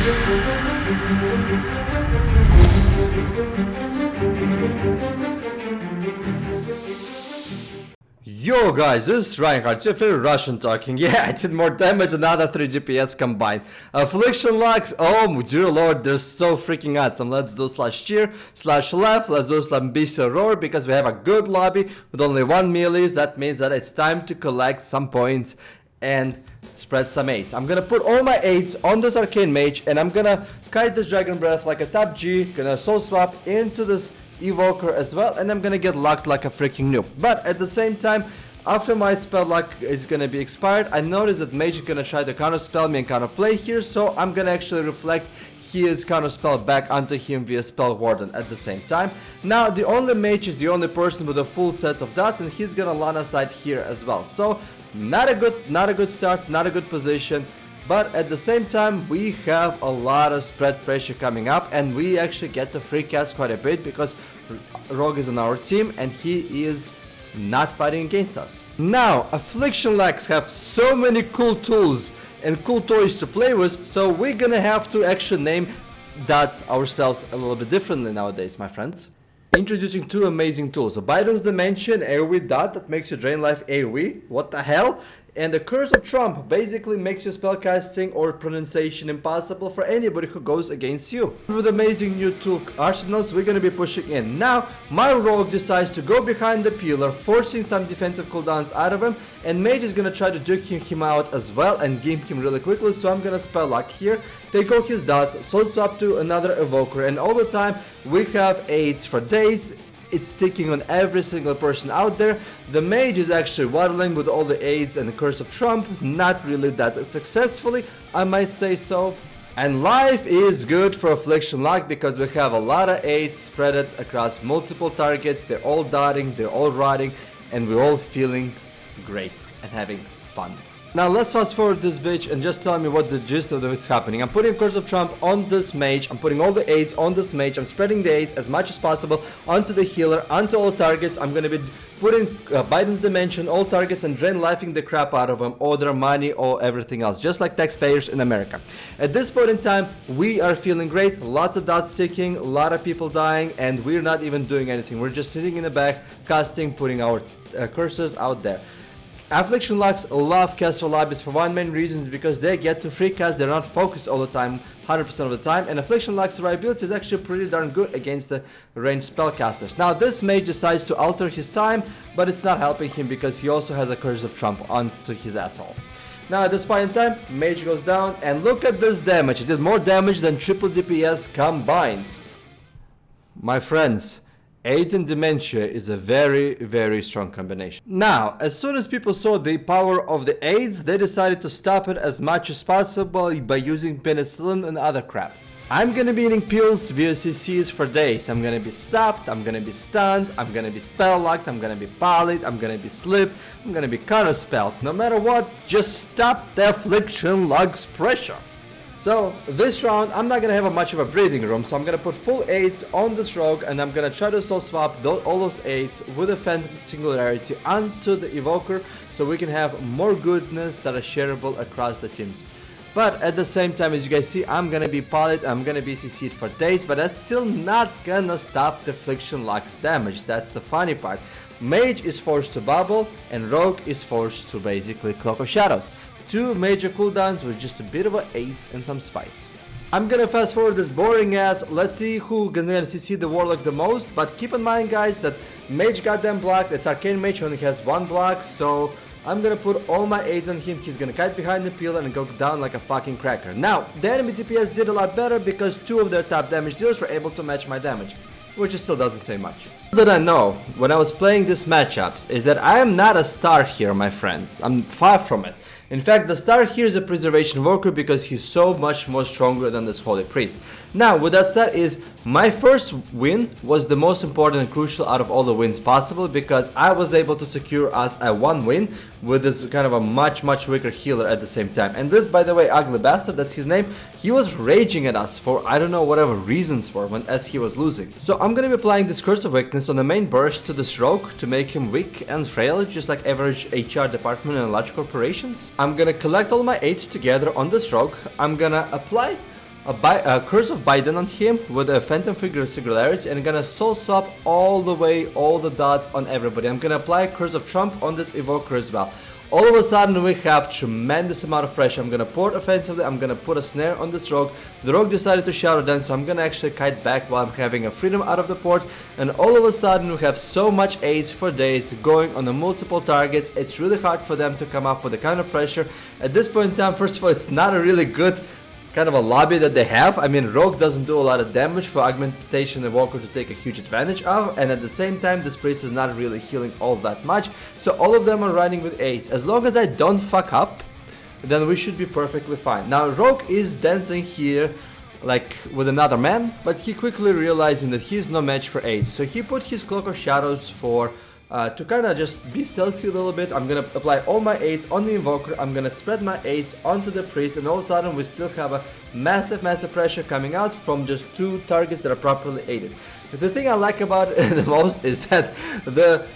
Yo guys, this is Reinhardt, your favorite Russian talking. Yeah, I did more damage than other 3 DPS combined. Affliction locks, oh dear lord, they're so freaking awesome. Let's do /cheer, /left, let's do /BC roar because we have a good lobby with only 1 melee. That means that it's time to collect some points and spread some aids. I'm gonna put all my aids on this arcane mage and I'm gonna kite this dragon breath like a top G, gonna soul swap into this evoker as well, and I'm gonna get locked like a freaking noob. But at the same time, after my spell lock is gonna be expired, I notice that mage is gonna try to counter spell me and counter play here, so I'm gonna actually reflect his counter spell back onto him via spell warden at the same time. Now the only mage is the only person with a full sets of dots, and he's gonna line aside here as well. So not a good start, not a good position. But at the same time, we have a lot of spread pressure coming up, and we actually get to free cast quite a bit because Rogue is on our team and he is not fighting against us. Now, Affliction Lax have so many cool tools and cool toys to play with, so we're gonna have to actually name dots ourselves a little bit differently nowadays, my friends. Introducing 2 amazing tools: a Biden's Dimension AoE dot that makes you drain life AoE, what the hell? And the Curse of Trump basically makes your spellcasting or pronunciation impossible for anybody who goes against you. With amazing new tool arsenals, we're gonna be pushing in. Now, my rogue decides to go behind the pillar, forcing some defensive cooldowns out of him, and mage is gonna try to duke him out as well and game him really quickly, so I'm gonna spell lock here, take all his dots, soul swap to another evoker, and all the time we have aids for days. It's sticking on every single person out there. The mage is actually waddling with all the aids and the Curse of Trump, not really that successfully, I might say so. And life is good for Affliction Lock because we have a lot of aids spread across multiple targets. They're all dotting, they're all rotting, and we're all feeling great and having fun. Now let's fast forward this bitch and just tell me what the gist of this is happening. I'm putting Curse of Trump on this mage, I'm putting all the aids on this mage, I'm spreading the aids as much as possible onto the healer, onto all targets. I'm gonna be putting Biden's Dimension, all targets, and drain lifing the crap out of them, all their money, or everything else, just like taxpayers in America. At this point in time, we are feeling great, lots of dots ticking, a lot of people dying, and we're not even doing anything. We're just sitting in the back, casting, putting our curses out there. Affliction Locks love caster lobbies for one main reason, is because they get to free cast, they're not focused all the time, 100% of the time, and Affliction Locks survivability is actually pretty darn good against the ranged spellcasters. Now this mage decides to alter his time, but it's not helping him because he also has a Curse of Trump onto his asshole. Now at this point in time, mage goes down, and look at this damage. He did more damage than triple DPS combined. My friends, AIDS and dementia is a very strong combination. Now, as soon as people saw the power of the AIDS, they decided to stop it as much as possible by using penicillin and other crap. I'm gonna be eating pills via CCs for days. I'm gonna be stopped, I'm gonna be stunned, I'm gonna be spell locked, I'm gonna be polyed, I'm gonna be slipped, I'm gonna be counterspelled. No matter what, just stop the Affliction Locks pressure. So this round I'm not gonna have much of a breathing room, so I'm gonna put full aids on this rogue and I'm gonna try to soul swap all those aids with a Phantom Singularity onto the evoker so we can have more goodness that are shareable across the teams. But at the same time, as you guys see, I'm gonna be polyed, I'm gonna be CC'd for days, but that's still not gonna stop the Affliction Locks damage. That's the funny part. Mage is forced to bubble and rogue is forced to basically Cloak of Shadows. 2 major cooldowns with just a bit of a AIDS and some spice. I'm gonna fast forward this boring ass. Let's see who gonna CC the Warlock the most, but keep in mind guys that mage got them blocked. It's Arcane Mage, only has 1 block, so I'm gonna put all my aids on him. He's gonna kite behind the pillar and go down like a fucking cracker. Now, the enemy DPS did a lot better because 2 of their top damage dealers were able to match my damage, which still doesn't say much. What did I know when I was playing these matchups is that I am not a star here, my friends. I'm far from it. In fact, the star here is a preservation worker because he's so much more stronger than this holy priest. Now, with that said, is my first win was the most important and crucial out of all the wins possible because I was able to secure us a 1 win with this kind of a much weaker healer at the same time. And this, by the way, ugly bastard, that's his name, he was raging at us for I don't know whatever reasons for as he was losing. So I'm gonna be applying this Curse of Weakness on the main burst to this rogue to make him weak and frail, just like average HR department in large corporations. I'm gonna collect all my aids together on this rogue. I'm gonna apply a Curse of Biden on him with a Phantom Figure Singularity, and I'm gonna soul swap all the way, all the dots on everybody. I'm gonna apply Curse of Trump on this Evoker as well. All of a sudden we have tremendous amount of pressure. I'm gonna port offensively, I'm gonna put a snare on this rogue. The rogue decided to shadow dance, so I'm gonna actually kite back while I'm having a freedom out of the port, and all of a sudden we have so much aids for days going on the multiple targets. It's really hard for them to come up with the counter pressure. At this point in time, first of all, it's not a really good kind of a lobby that they have. I mean, Rogue doesn't do a lot of damage for Augmentation Evoker to take a huge advantage of, and at the same time this priest is not really healing all that much, so all of them are running with 8s. As long as I don't fuck up, then we should be perfectly fine. Now Rogue is dancing here like with another man, but he quickly realizing that he's no match for 8s, so he put his Cloak of Shadows for to kind of just be stealthy a little bit. I'm gonna apply all my 8s on the Invoker, I'm gonna spread my 8s onto the Priest, and all of a sudden we still have a massive pressure coming out from just 2 targets that are properly aided. But the thing I like about it the most is that the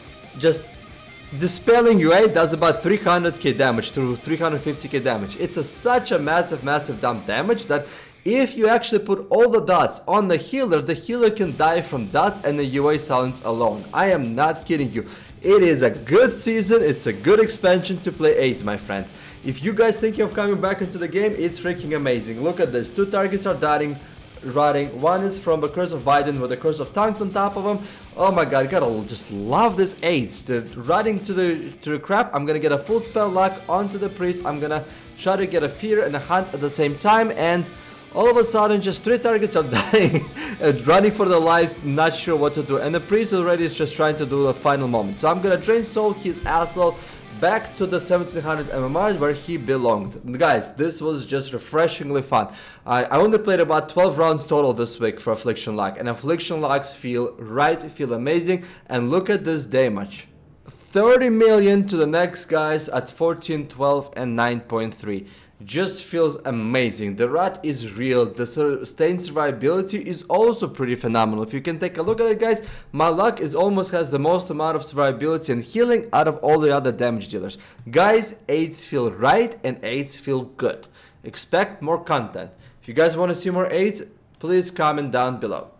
Dispelling UA does about 300k damage to 350k damage. It's such a massive dump damage that if you actually put all the dots on the healer can die from dots and the UA silence alone. I am not kidding you. It is a good season, it's a good expansion to play 8s, my friend. If you guys thinking of coming back into the game, it's freaking amazing. Look at this, 2 targets are dying, rotting. One is from the Curse of Biden with the Curse of Tongues on top of him. Oh my god, gotta just love this 8s. The rotting to the crap. I'm gonna get a full spell lock onto the priest. I'm gonna try to get a fear and a hunt at the same time, and all of a sudden just 3 targets are dying and running for their lives, not sure what to do, and the priest already is just trying to do the final moment. So I'm gonna drain soul his asshole back to the 1700 MMR where he belonged. And guys, this was just refreshingly fun. I only played about 12 rounds total this week for Affliction Lock, and Affliction Locks feel right, feel amazing, and look at this damage. 30 million to the next guys at 14, 12 and 9.3. Just feels amazing. The rot is real. The sustained survivability is also pretty phenomenal. If you can take a look at it, guys, my luck is almost has the most amount of survivability and healing out of all the other damage dealers. Guys, 8s feel right and 8s feel good. Expect more content. If you guys want to see more 8s, please comment down below.